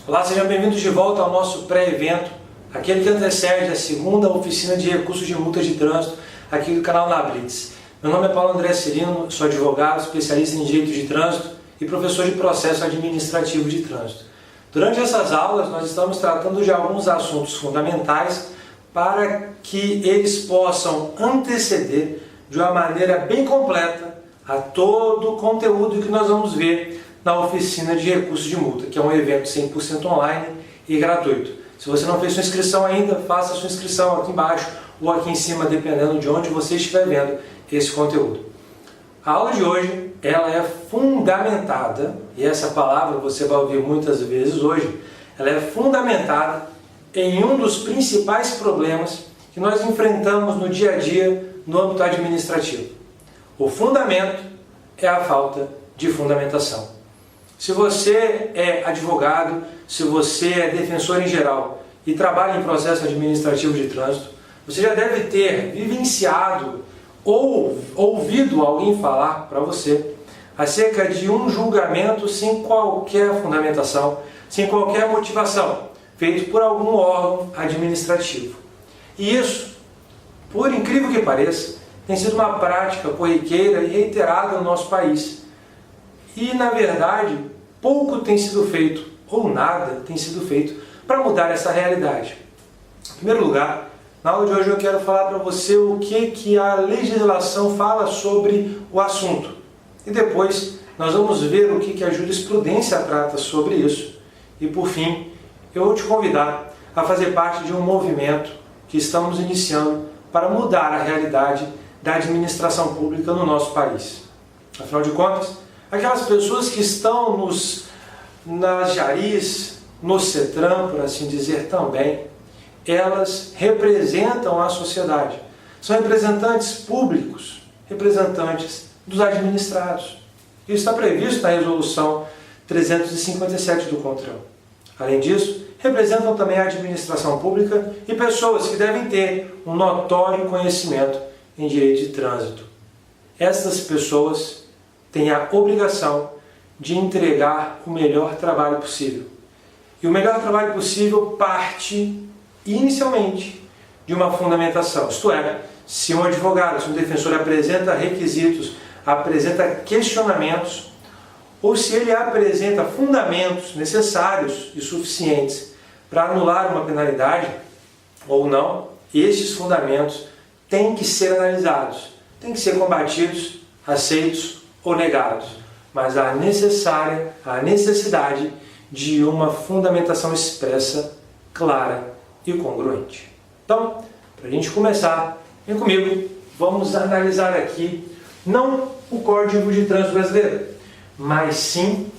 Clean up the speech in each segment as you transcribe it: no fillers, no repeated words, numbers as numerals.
Olá, sejam bem-vindos de volta ao nosso pré-evento, aquele que antecede a segunda oficina de recursos de multas de trânsito aqui do canal Nablitz. Meu nome é Paulo André Cirino, sou advogado, especialista em direito de trânsito e professor de processo administrativo de trânsito. Durante essas aulas, nós estamos tratando de alguns assuntos fundamentais para que eles possam anteceder de uma maneira bem completa a todo o conteúdo que nós vamos ver na oficina de recursos de multa, que é um evento 100% online e gratuito. Se você não fez sua inscrição ainda, faça sua inscrição aqui embaixo ou aqui em cima, dependendo de onde você estiver vendo esse conteúdo. A aula de hoje, ela é fundamentada, e essa palavra você vai ouvir muitas vezes hoje, ela é fundamentada em um dos principais problemas que nós enfrentamos no dia a dia no âmbito administrativo. O fundamento é a falta de fundamentação. Se você é advogado, se você é defensor em geral e trabalha em processo administrativo de trânsito, você já deve ter vivenciado ou ouvido alguém falar para você acerca de um julgamento sem qualquer fundamentação, sem qualquer motivação, feito por algum órgão administrativo. E isso, por incrível que pareça, tem sido uma prática corriqueira e reiterada no nosso país. E, na verdade, pouco tem sido feito, ou nada tem sido feito, para mudar essa realidade. Em primeiro lugar, na aula de hoje eu quero falar para você o que a legislação fala sobre o assunto. E depois nós vamos ver o que a jurisprudência trata sobre isso. E, por fim, eu vou te convidar a fazer parte de um movimento que estamos iniciando para mudar a realidade da administração pública no nosso país. Afinal de contas, aquelas pessoas que estão nas Jaris, no CETRAN, por assim dizer também, elas representam a sociedade. São representantes públicos, representantes dos administrados. Isso está previsto na Resolução 357 do CONTRAN. Além disso, representam também a administração pública e pessoas que devem ter um notório conhecimento em direito de trânsito. Essas pessoas têm a obrigação de entregar o melhor trabalho possível. E o melhor trabalho possível parte, inicialmente, de uma fundamentação. Isto é, se um advogado, se um defensor apresenta requisitos, apresenta questionamentos, ou se ele apresenta fundamentos necessários e suficientes para anular uma penalidade, ou não, estes fundamentos têm que ser analisados, têm que ser combatidos, aceitos ou negados. Mas há necessidade de uma fundamentação expressa, clara e congruente. Então, para a gente começar, vem comigo, vamos analisar aqui não o Código de Trânsito Brasileiro, mas sim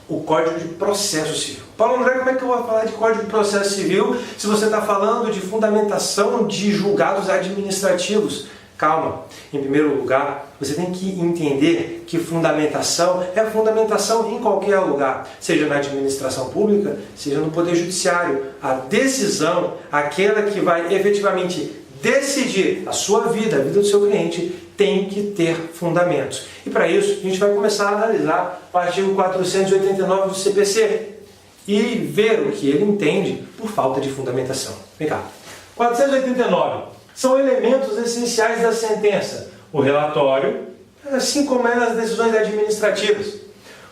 o Código de Processo Civil. Paulo André, como é que eu vou falar de Código de Processo Civil se você está falando de fundamentação de julgados administrativos? Calma. Em primeiro lugar, você tem que entender que fundamentação é fundamentação em qualquer lugar, seja na administração pública, seja no Poder Judiciário. A decisão, aquela que vai efetivamente decidir a sua vida, a vida do seu cliente, tem que ter fundamentos. E para isso, a gente vai começar a analisar o artigo 489 do CPC e ver o que ele entende por falta de fundamentação. Vem cá. 489 são elementos essenciais da sentença. O relatório, assim como é nas decisões administrativas.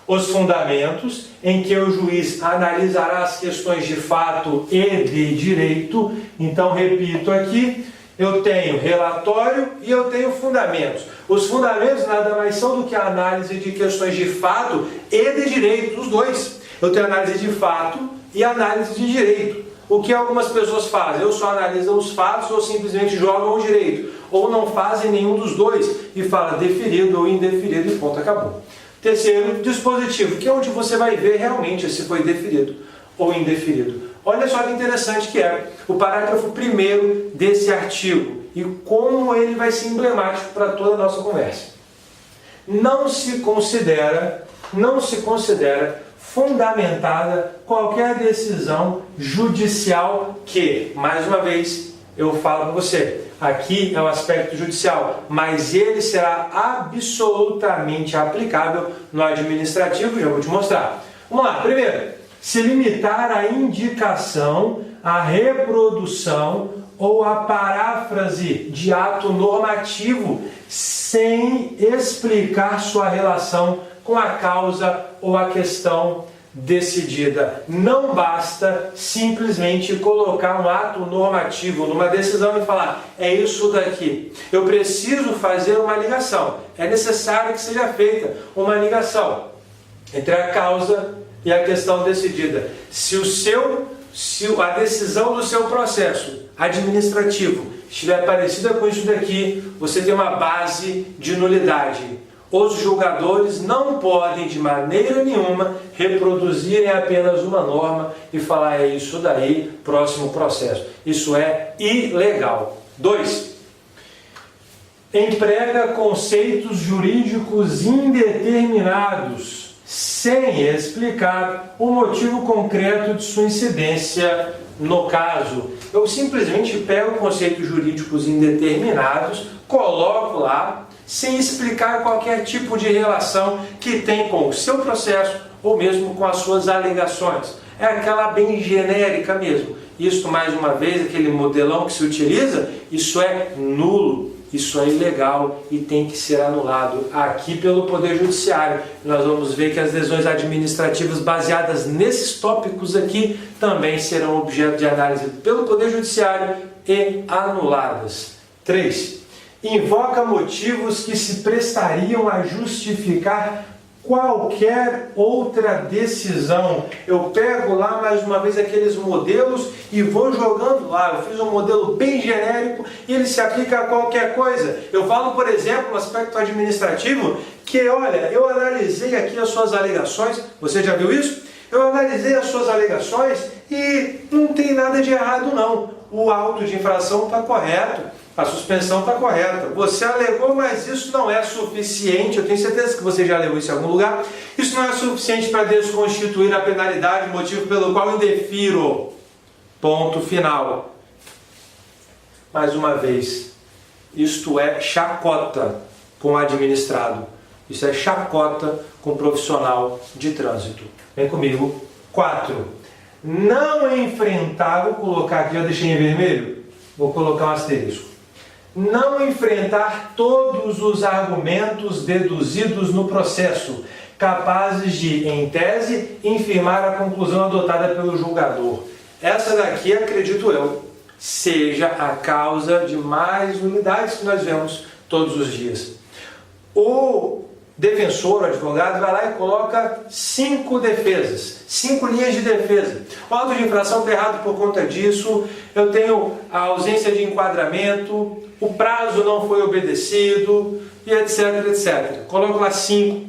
Os fundamentos em que o juiz analisará as questões de fato e de direito. Então, repito aqui, eu tenho relatório e eu tenho fundamentos. Os fundamentos nada mais são do que a análise de questões de fato e de direito, os dois. Eu tenho análise de fato e análise de direito. O que algumas pessoas fazem? Ou só analisam os fatos ou simplesmente jogam o direito. Ou não fazem nenhum dos dois e fala deferido ou indeferido e ponto, acabou. Terceiro, dispositivo, que é onde você vai ver realmente se foi deferido ou indeferido. Olha só que interessante que é o parágrafo 1º desse artigo e como ele vai ser emblemático para toda a nossa conversa. Não se considera fundamentada qualquer decisão judicial que, mais uma vez, eu falo para você, aqui é o aspecto judicial, mas ele será absolutamente aplicável no administrativo, já vou te mostrar. Vamos lá, primeiro, se limitar à indicação, à reprodução ou à paráfrase de ato normativo sem explicar sua relação com a causa ou a questão decidida. Não basta simplesmente colocar um ato normativo numa decisão e falar, é isso daqui. Eu preciso fazer uma ligação. É necessário que seja feita uma ligação entre a causa e a questão decidida. Se a decisão do seu processo administrativo estiver parecida com isso daqui, você tem uma base de nulidade. Os julgadores não podem de maneira nenhuma reproduzirem apenas uma norma e falar é isso daí, próximo processo. Isso é ilegal. 2. Emprega conceitos jurídicos indeterminados sem explicar o motivo concreto de sua incidência no caso. Eu simplesmente pego conceitos jurídicos indeterminados, coloco lá, sem explicar qualquer tipo de relação que tem com o seu processo ou mesmo com as suas alegações. É aquela bem genérica mesmo. Isso, mais uma vez, aquele modelão que se utiliza, isso é nulo, isso é ilegal e tem que ser anulado aqui pelo Poder Judiciário. Nós vamos ver que as lesões administrativas baseadas nesses tópicos aqui também serão objeto de análise pelo Poder Judiciário e anuladas. 3. Invoca motivos que se prestariam a justificar qualquer outra decisão. Eu pego lá mais uma vez aqueles modelos e vou jogando lá. Eu fiz um modelo bem genérico e ele se aplica a qualquer coisa. Eu falo, por exemplo, no aspecto administrativo, que olha, eu analisei aqui as suas alegações. Você já viu isso? Eu analisei as suas alegações e não tem nada de errado não. O auto de infração está correto. A suspensão está correta. Você alegou, mas isso não é suficiente. Eu tenho certeza que você já alegou isso em algum lugar. Isso não é suficiente para desconstituir a penalidade, motivo pelo qual indefiro. Ponto final. Mais uma vez, isto é chacota com o administrado. Isso é chacota com o profissional de trânsito. Vem comigo. 4. Não enfrentar, vou colocar aqui, eu deixei em vermelho, vou colocar um asterisco. Não enfrentar todos os argumentos deduzidos no processo, capazes de, em tese, infirmar a conclusão adotada pelo julgador. Essa daqui, acredito eu, seja a causa de mais unidades que nós vemos todos os dias. O defensor, o advogado, vai lá e coloca 5 defesas, 5 linhas de defesa. O auto de infração está errado por conta disso, eu tenho a ausência de enquadramento, o prazo não foi obedecido, e etc, etc. Coloco lá 5,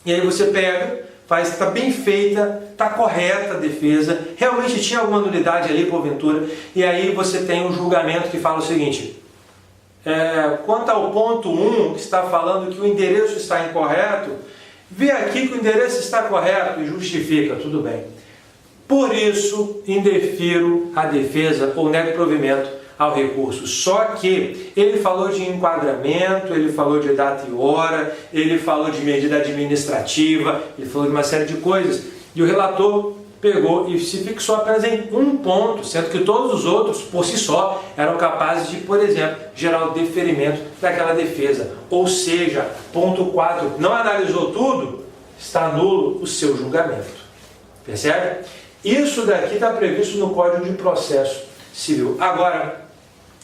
e aí você pega, faz, está bem feita, está correta a defesa, realmente tinha alguma nulidade ali, porventura, e aí você tem um julgamento que fala o seguinte: quanto ao ponto 1, que está falando que o endereço está incorreto, vê aqui que o endereço está correto e justifica, tudo bem. Por isso, indefiro a defesa ou nego provimento ao recurso. Só que ele falou de enquadramento, ele falou de data e hora, ele falou de medida administrativa, ele falou de uma série de coisas, e o relator pegou e se fixou apenas em um ponto, sendo que todos os outros, por si só, eram capazes de, por exemplo, gerar o deferimento daquela defesa. Ou seja, ponto 4, não analisou tudo, está nulo o seu julgamento. Percebe? Isso daqui está previsto no Código de Processo Civil. Agora,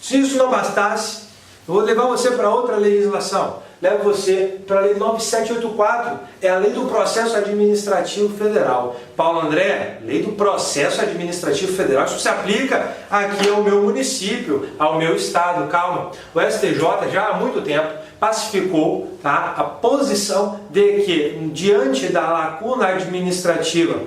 se isso não bastasse, eu vou levar você para outra legislação. Levo você para a Lei 9784, é a Lei do Processo Administrativo Federal. Paulo André, Lei do Processo Administrativo Federal, isso se aplica aqui ao meu município, ao meu estado. Calma, o STJ já há muito tempo pacificou, tá, a posição de que, diante da lacuna administrativa,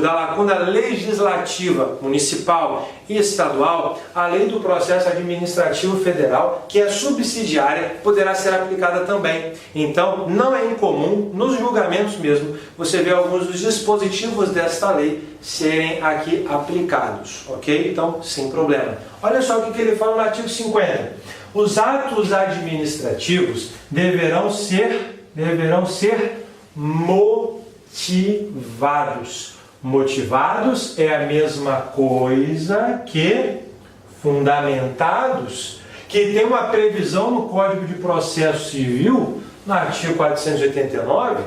da lacuna legislativa municipal e estadual, a Lei do Processo Administrativo Federal, que é subsidiária, poderá ser aplicada também. Então, não é incomum, nos julgamentos mesmo, você vê alguns dos dispositivos desta lei serem aqui aplicados, ok? Então, sem problema. Olha só o que ele fala no artigo 50. Os atos administrativos deverão ser motivados. Motivados é a mesma coisa que fundamentados, que tem uma previsão no Código de Processo Civil, no artigo 489,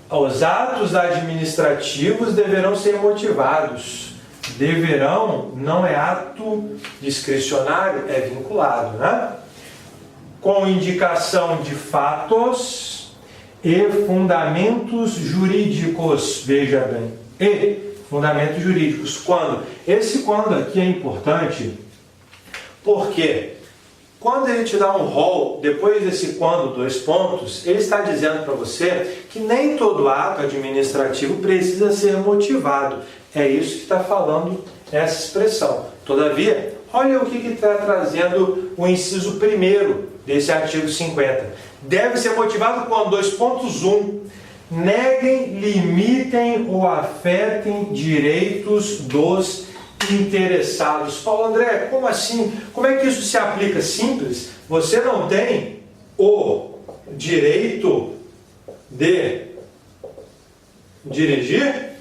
os atos administrativos deverão ser motivados. Deverão não é ato discricionário, é vinculado, né? Com indicação de fatos e fundamentos jurídicos, veja bem, e fundamentos jurídicos. Quando? Esse quando aqui é importante, porque quando ele te dá um rol, depois desse quando, 2 pontos, ele está dizendo para você que nem todo ato administrativo precisa ser motivado. É isso que está falando essa expressão. Todavia, olha o que está trazendo o inciso 1º desse artigo 50. Deve ser motivado com 2.1. Neguem, limitem ou afetem direitos dos interessados. Paulo André, como assim? Como é que isso se aplica? Simples. Você não tem o direito de dirigir?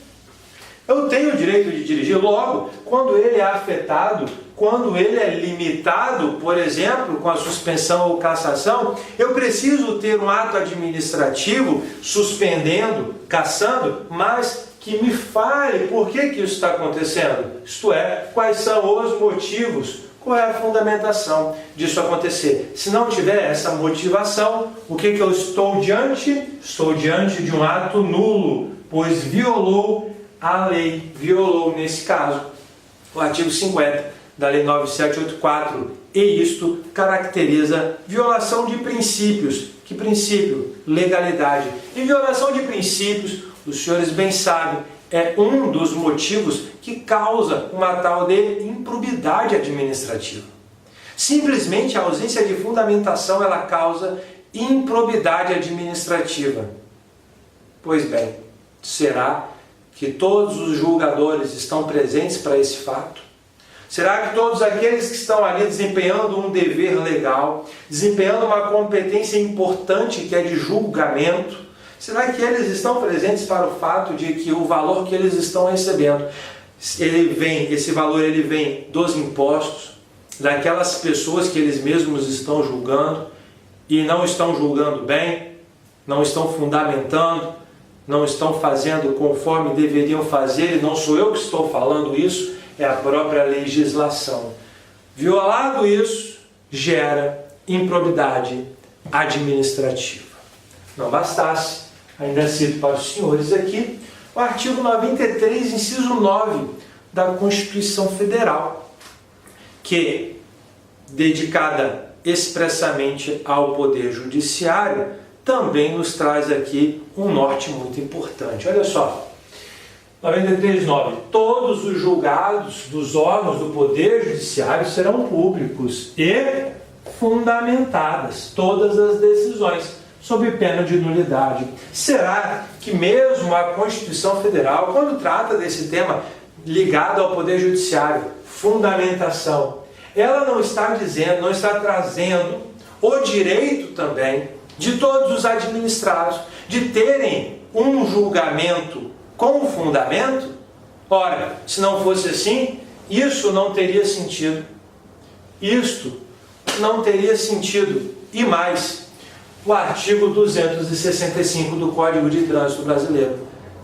Eu tenho o direito de dirigir. Logo, quando ele é afetado, quando ele é limitado, por exemplo, com a suspensão ou cassação, eu preciso ter um ato administrativo suspendendo, cassando, mas que me fale por que isso está acontecendo. Isto é, quais são os motivos, qual é a fundamentação disso acontecer. Se não tiver essa motivação, o que eu estou diante? Estou diante de um ato nulo, pois violou a lei, violou, nesse caso, o artigo 50 da Lei 9784, e isto caracteriza violação de princípios. Que princípio? Legalidade. E violação de princípios, os senhores bem sabem, é um dos motivos que causa uma tal de improbidade administrativa. Simplesmente a ausência de fundamentação, ela causa improbidade administrativa. Pois bem, será que todos os julgadores estão presentes para esse fato? Será que todos aqueles que estão ali desempenhando um dever legal, desempenhando uma competência importante que é de julgamento, será que eles estão presentes para o fato de que o valor que eles estão recebendo, esse valor ele vem dos impostos, daquelas pessoas que eles mesmos estão julgando e não estão julgando bem, não estão fundamentando, não estão fazendo conforme deveriam fazer, e não sou eu que estou falando isso, é a própria legislação. Violado isso, gera improbidade administrativa. Não bastasse, ainda cito para os senhores aqui, o artigo 93, inciso 9 da Constituição Federal, que, dedicada expressamente ao Poder Judiciário, também nos traz aqui um norte muito importante. Olha só, 93.9. Todos os julgados dos órgãos do Poder Judiciário serão públicos e fundamentadas todas as decisões, sob pena de nulidade. Será que mesmo a Constituição Federal, quando trata desse tema ligado ao Poder Judiciário, fundamentação, ela não está dizendo, não está trazendo o direito também de todos os administrados de terem um julgamento com fundamento? Ora, se não fosse assim, isso não teria sentido. Isto não teria sentido. E mais, o artigo 265 do Código de Trânsito Brasileiro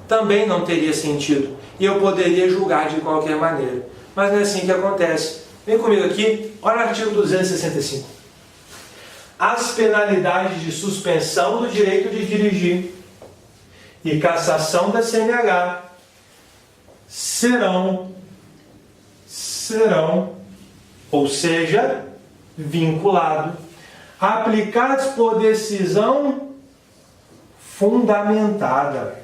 também não teria sentido. E eu poderia julgar de qualquer maneira. Mas não é assim que acontece. Vem comigo aqui, olha o artigo 265. As penalidades de suspensão do direito de dirigir e cassação da CNH serão, ou seja, vinculado, aplicados por decisão fundamentada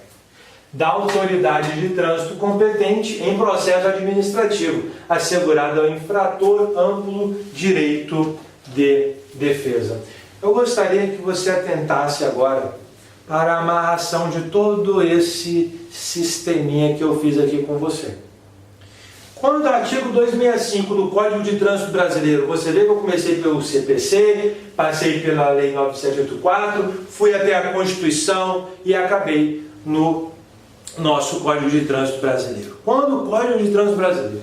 da autoridade de trânsito competente em processo administrativo, assegurado ao infrator amplo direito de defesa. Eu gostaria que você atentasse agora para a amarração de todo esse sisteminha que eu fiz aqui com você. Quando o artigo 265 do Código de Trânsito Brasileiro, você vê que eu comecei pelo CPC, passei pela Lei 9784, fui até a Constituição e acabei no nosso Código de Trânsito Brasileiro. Quando o Código de Trânsito Brasileiro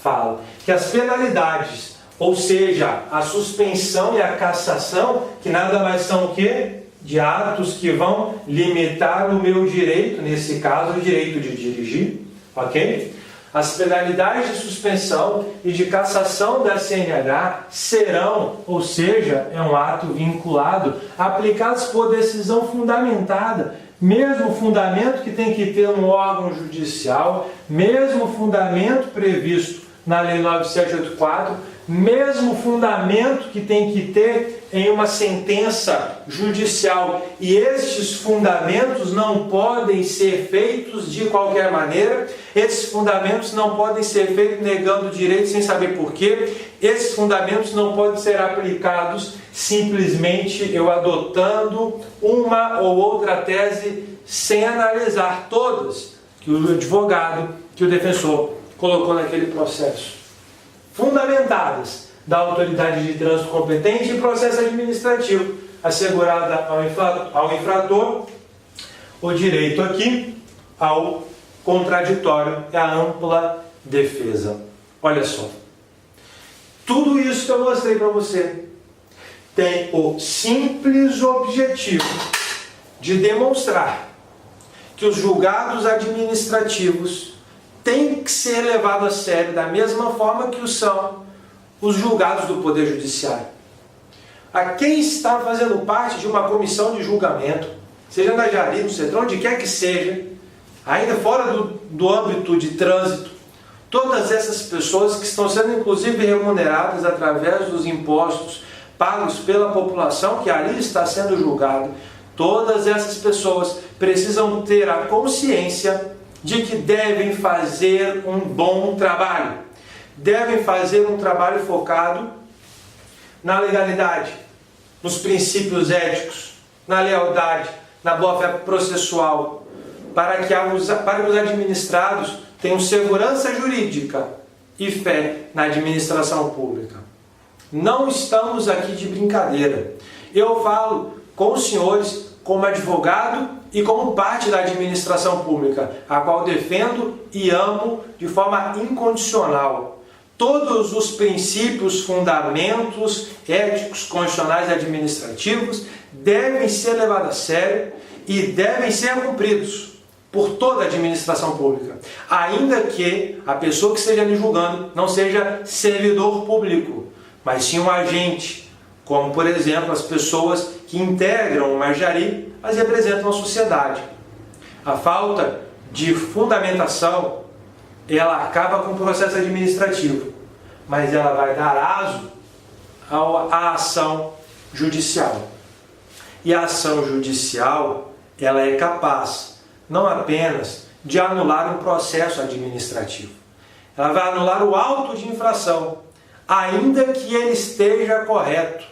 fala que as penalidades, ou seja, a suspensão e a cassação, que nada mais são o quê? De atos que vão limitar o meu direito, nesse caso, o direito de dirigir, ok? As penalidades de suspensão e de cassação da CNH serão, ou seja, é um ato vinculado, aplicados por decisão fundamentada, mesmo fundamento que tem que ter no órgão judicial, mesmo fundamento previsto na Lei 9784, mesmo fundamento que tem que ter em uma sentença judicial. E estes fundamentos não podem ser feitos de qualquer maneira, esses fundamentos não podem ser feitos negando direito sem saber porquê, esses fundamentos não podem ser aplicados simplesmente eu adotando uma ou outra tese sem analisar todas que o advogado, que o defensor colocou naquele processo, fundamentadas da autoridade de trânsito competente e processo administrativo, assegurada ao infrator o direito aqui ao contraditório e à ampla defesa. Olha só, tudo isso que eu mostrei para você tem o simples objetivo de demonstrar que os julgados administrativos têm que ser levados a sério da mesma forma que o são os julgados do Poder Judiciário. A quem está fazendo parte de uma comissão de julgamento, seja na Jari, no Cetron, onde quer que seja, ainda fora do âmbito de trânsito, todas essas pessoas que estão sendo inclusive remuneradas através dos impostos pagos pela população que ali está sendo julgada, todas essas pessoas precisam ter a consciência de que devem fazer um bom trabalho. Devem fazer um trabalho focado na legalidade, nos princípios éticos, na lealdade, na boa-fé processual, para que os administrados tenham segurança jurídica e fé na administração pública. Não estamos aqui de brincadeira. Eu falo com os senhores como advogado e como parte da administração pública, a qual defendo e amo de forma incondicional. Todos os princípios, fundamentos éticos, constitucionais e administrativos devem ser levados a sério e devem ser cumpridos por toda a administração pública, ainda que a pessoa que esteja ali julgando não seja servidor público, mas sim um agente, como por exemplo as pessoas que integram o Jari, mas representam a sociedade. A falta de fundamentação, ela acaba com o processo administrativo, mas ela vai dar aso à ação judicial. E a ação judicial, ela é capaz não apenas de anular um processo administrativo, ela vai anular o auto de infração, ainda que ele esteja correto.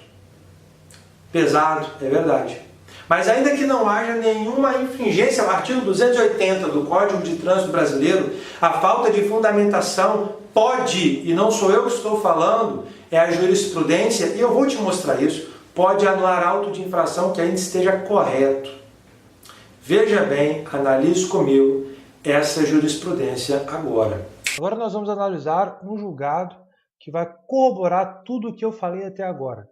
Pesado, é verdade. Mas ainda que não haja nenhuma infringência ao artigo 280 do Código de Trânsito Brasileiro, a falta de fundamentação pode, e não sou eu que estou falando, é a jurisprudência, e eu vou te mostrar isso, pode anular auto de infração que ainda esteja correto. Veja bem, analise comigo essa jurisprudência agora. Agora nós vamos analisar um julgado que vai corroborar tudo o que eu falei até agora.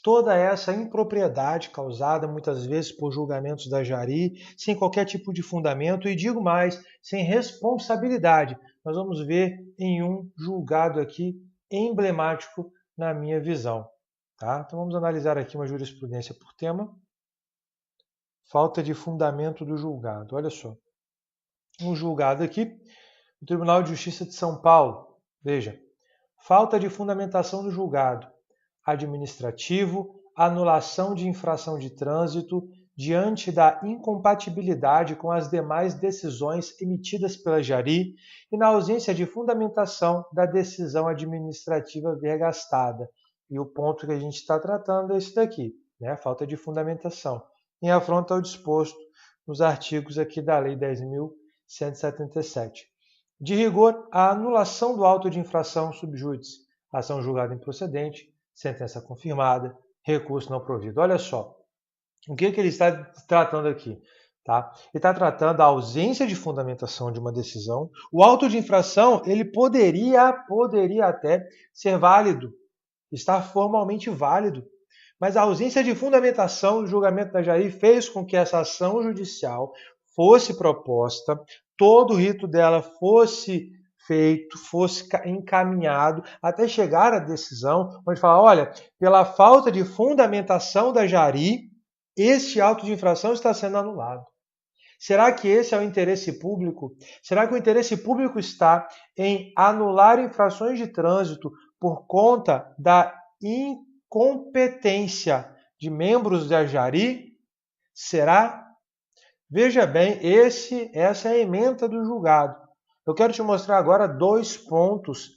Toda essa impropriedade causada muitas vezes por julgamentos da Jari, sem qualquer tipo de fundamento e, digo mais, sem responsabilidade. Nós vamos ver em um julgado aqui emblemático na minha visão. Tá? Então vamos analisar aqui uma jurisprudência por tema. Falta de fundamento do julgado. Olha só. Um julgado aqui, no Tribunal de Justiça de São Paulo. Veja. Falta de fundamentação do julgado administrativo, anulação de infração de trânsito diante da incompatibilidade com as demais decisões emitidas pela Jari e na ausência de fundamentação da decisão administrativa vergastada. E o ponto que a gente está tratando é esse daqui, né? Falta de fundamentação, em afronta ao disposto nos artigos aqui da Lei 10.177. De rigor, a anulação do auto de infração subjúdice, ação julgada improcedente, sentença confirmada, recurso não provido. Olha só, o que ele está tratando aqui? Tá? Ele está tratando da ausência de fundamentação de uma decisão. O auto de infração ele poderia até ser válido, estar formalmente válido, mas a ausência de fundamentação do julgamento da Jari fez com que essa ação judicial fosse proposta, todo o rito dela fosse feito, fosse encaminhado até chegar à decisão, onde fala, olha, pela falta de fundamentação da Jari, este auto de infração está sendo anulado. Será que esse é o interesse público? Será que o interesse público está em anular infrações de trânsito por conta da incompetência de membros da Jari? Será? Veja bem, essa é a ementa do julgado. Eu quero te mostrar agora 2 pontos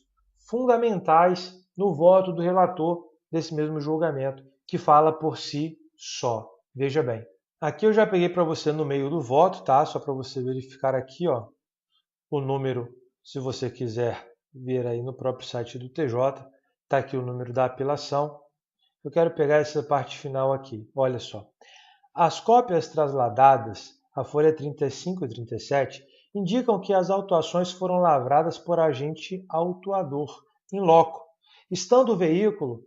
fundamentais no voto do relator desse mesmo julgamento, que fala por si só. Veja bem. Aqui eu já peguei para você no meio do voto, tá? Só para você verificar aqui, ó, o número, se você quiser ver aí no próprio site do TJ, tá aqui o número da apelação. Eu quero pegar essa parte final aqui, olha só. As cópias trasladadas, a folha 35 e 37, indicam que as autuações foram lavradas por agente autuador, in loco, estando o veículo,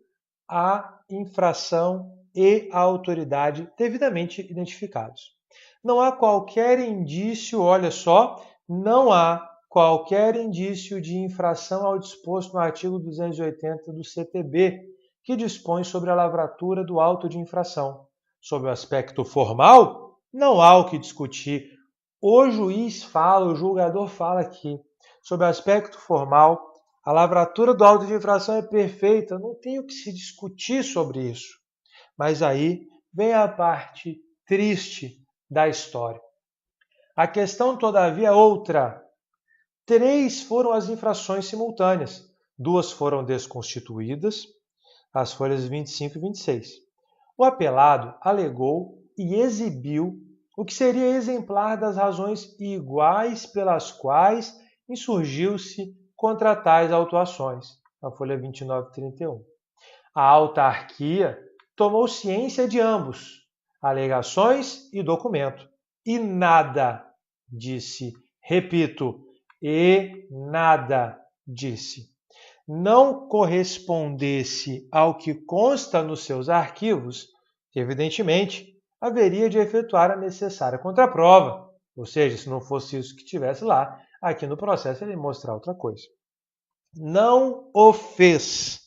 a infração e a autoridade devidamente identificados. Não há qualquer indício, olha só, não há qualquer indício de infração ao disposto no artigo 280 do CTB, que dispõe sobre a lavratura do auto de infração. Sob o aspecto formal, não há o que discutir. O juiz fala, o julgador fala aqui. Sob o aspecto formal, a lavratura do auto de infração é perfeita, não tem o que se discutir sobre isso. Mas aí vem a parte triste da história. A questão, todavia, é outra. 3 foram as infrações simultâneas. 2 foram desconstituídas, as folhas 25 e 26. O apelado alegou e exibiu o que seria exemplar das razões iguais pelas quais insurgiu-se contra tais autuações, na folha 29 e 31. A autarquia tomou ciência de ambos, alegações e documento, e nada disse, repito, e nada disse, não correspondesse ao que consta nos seus arquivos, evidentemente, haveria de efetuar a necessária contraprova, ou seja, se não fosse isso que tivesse lá, aqui no processo ele ia mostrar outra coisa. Não o fez,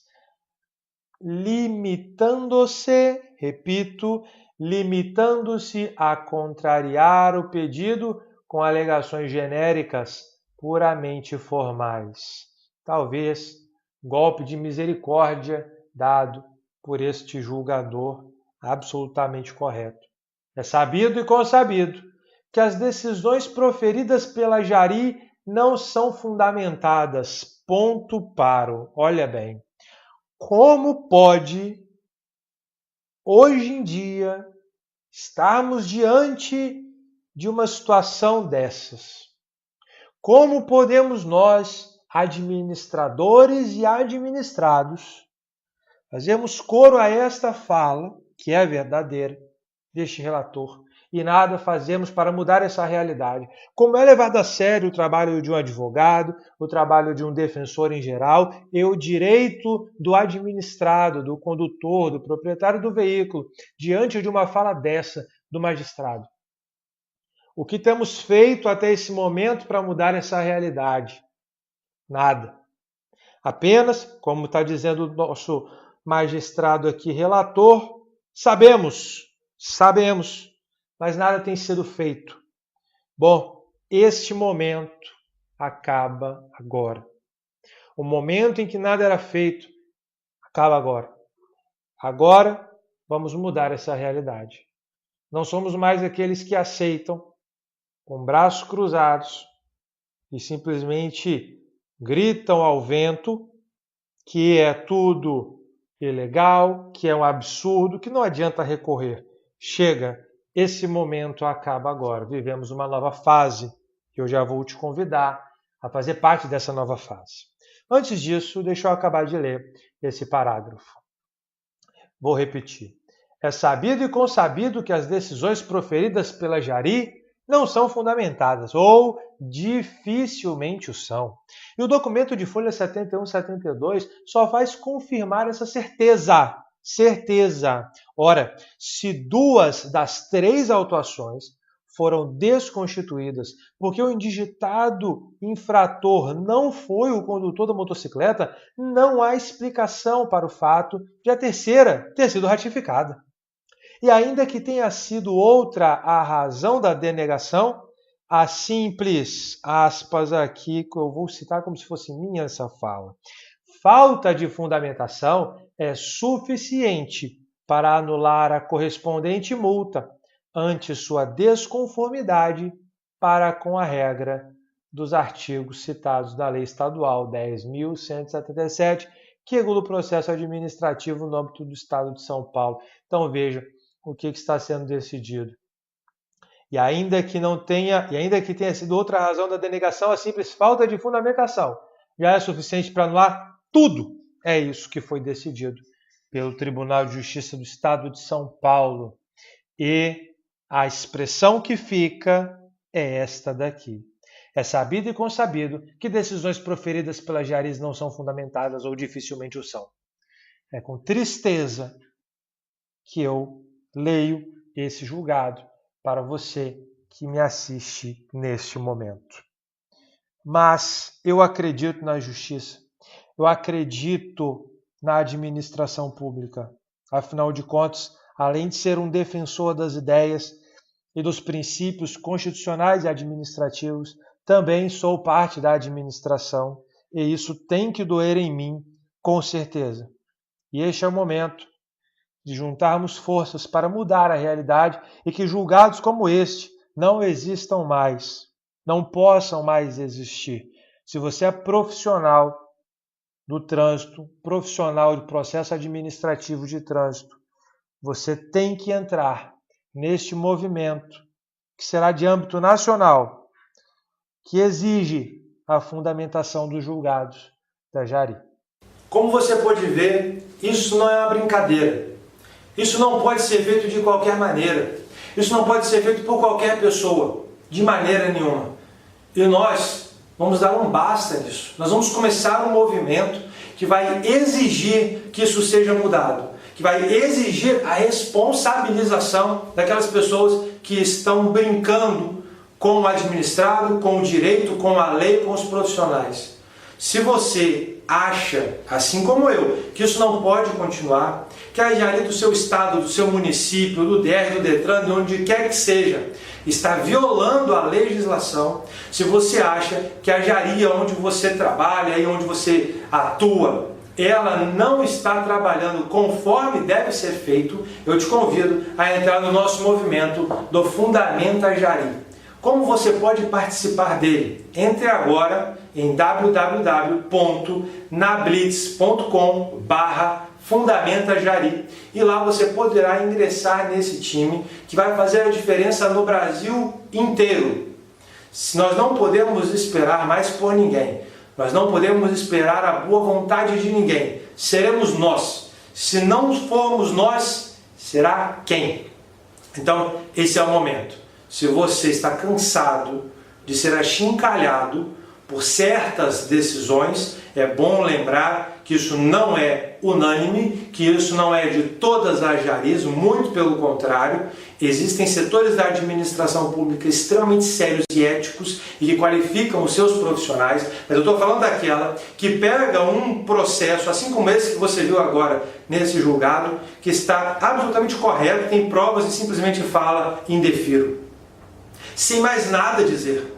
limitando-se, repito, limitando-se a contrariar o pedido com alegações genéricas puramente formais. Talvez golpe de misericórdia dado por este julgador absolutamente correto. É sabido e consabido que as decisões proferidas pela Jari não são fundamentadas. Ponto paro. Olha bem. Como pode, hoje em dia, estarmos diante de uma situação dessas? Como podemos nós, administradores e administrados, fazermos coro a esta fala, que é a verdadeira, deste relator, e nada fazemos para mudar essa realidade? Como é levado a sério o trabalho de um advogado, o trabalho de um defensor em geral e o direito do administrado, do condutor, do proprietário do veículo, diante de uma fala dessa do magistrado? O que temos feito até esse momento para mudar essa realidade? Nada. Apenas, como está dizendo o nosso magistrado aqui, relator, sabemos, mas nada tem sido feito. Bom, este momento acaba agora. O momento em que nada era feito acaba agora. Agora vamos mudar essa realidade. Não somos mais aqueles que aceitam com braços cruzados e simplesmente gritam ao vento que é tudo ilegal, que é um absurdo, que não adianta recorrer. Chega, esse momento acaba agora. Vivemos uma nova fase, que eu já vou te convidar a fazer parte dessa nova fase. Antes disso, deixa eu acabar de ler esse parágrafo. Vou repetir. É sabido e consabido que as decisões proferidas pela Jari não são fundamentadas ou dificilmente o são. E o documento de folha 71 e 72 só faz confirmar essa certeza. Certeza. Ora, se 2 das 3 autuações foram desconstituídas porque o indigitado infrator não foi o condutor da motocicleta, não há explicação para o fato de a terceira ter sido ratificada. E ainda que tenha sido outra a razão da denegação, a simples, aspas aqui, que eu vou citar como se fosse minha essa fala, falta de fundamentação é suficiente para anular a correspondente multa ante sua desconformidade para com a regra dos artigos citados da Lei Estadual 10.177, que regula o processo administrativo no âmbito do Estado de São Paulo. Então veja o que está sendo decidido. E ainda que tenha sido outra razão da denegação, a simples falta de fundamentação já é suficiente para anular tudo. É isso que foi decidido pelo Tribunal de Justiça do Estado de São Paulo. E a expressão que fica é esta daqui. É sabido e consabido que decisões proferidas pelas Jaris não são fundamentadas ou dificilmente o são. É com tristeza que eu leio esse julgado para você que me assiste neste momento. Mas eu acredito na justiça, eu acredito na administração pública. Afinal de contas, além de ser um defensor das ideias e dos princípios constitucionais e administrativos, também sou parte da administração e isso tem que doer em mim, com certeza. E este é o momento de juntarmos forças para mudar a realidade e que julgados como este não existam mais, não possam mais existir. Se você é profissional do trânsito, profissional de processo administrativo de trânsito, você tem que entrar neste movimento que será de âmbito nacional, que exige a fundamentação dos julgados da Jari. Como você pode ver, isso não é uma brincadeira. Isso não pode ser feito de qualquer maneira. Isso não pode ser feito por qualquer pessoa, de maneira nenhuma. E nós vamos dar um basta nisso. Nós vamos começar um movimento que vai exigir que isso seja mudado, que vai exigir a responsabilização daquelas pessoas que estão brincando com o administrado, com o direito, com a lei, com os profissionais. Se você acha, assim como eu, que isso não pode continuar, que a Jari do seu estado, do seu município, do DR, do Detran, de onde quer que seja, está violando a legislação, se você acha que a Jari, onde você trabalha e onde você atua, ela não está trabalhando conforme deve ser feito, eu te convido a entrar no nosso movimento do Fundamenta Jari. Como você pode participar dele? Entre agora em www.nablitz.com/fundamentajari e lá você poderá ingressar nesse time que vai fazer a diferença no Brasil inteiro. Nós não podemos esperar mais por ninguém. Nós não podemos esperar a boa vontade de ninguém. Seremos nós. Se não formos nós, será quem? Então, esse é o momento. Se você está cansado de ser achincalhado por certas decisões, é bom lembrar que isso não é unânime, que isso não é de todas as Jaris, muito pelo contrário. Existem setores da administração pública extremamente sérios e éticos e que qualificam os seus profissionais, mas eu estou falando daquela que pega um processo, assim como esse que você viu agora nesse julgado, que está absolutamente correto, tem provas e simplesmente fala indefiro. Sem mais nada dizer,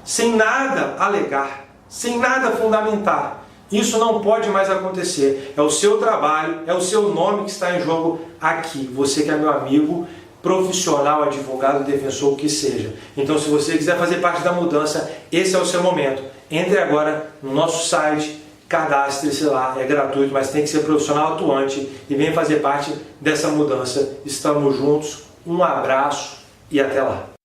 sem nada alegar, sem nada fundamentar. Isso não pode mais acontecer. É o seu trabalho, é o seu nome que está em jogo aqui. Você que é meu amigo, profissional, advogado, defensor, o que seja. Então, se você quiser fazer parte da mudança, esse é o seu momento. Entre agora no nosso site, cadastre-se lá, é gratuito, mas tem que ser profissional atuante e venha fazer parte dessa mudança. Estamos juntos, um abraço e até lá.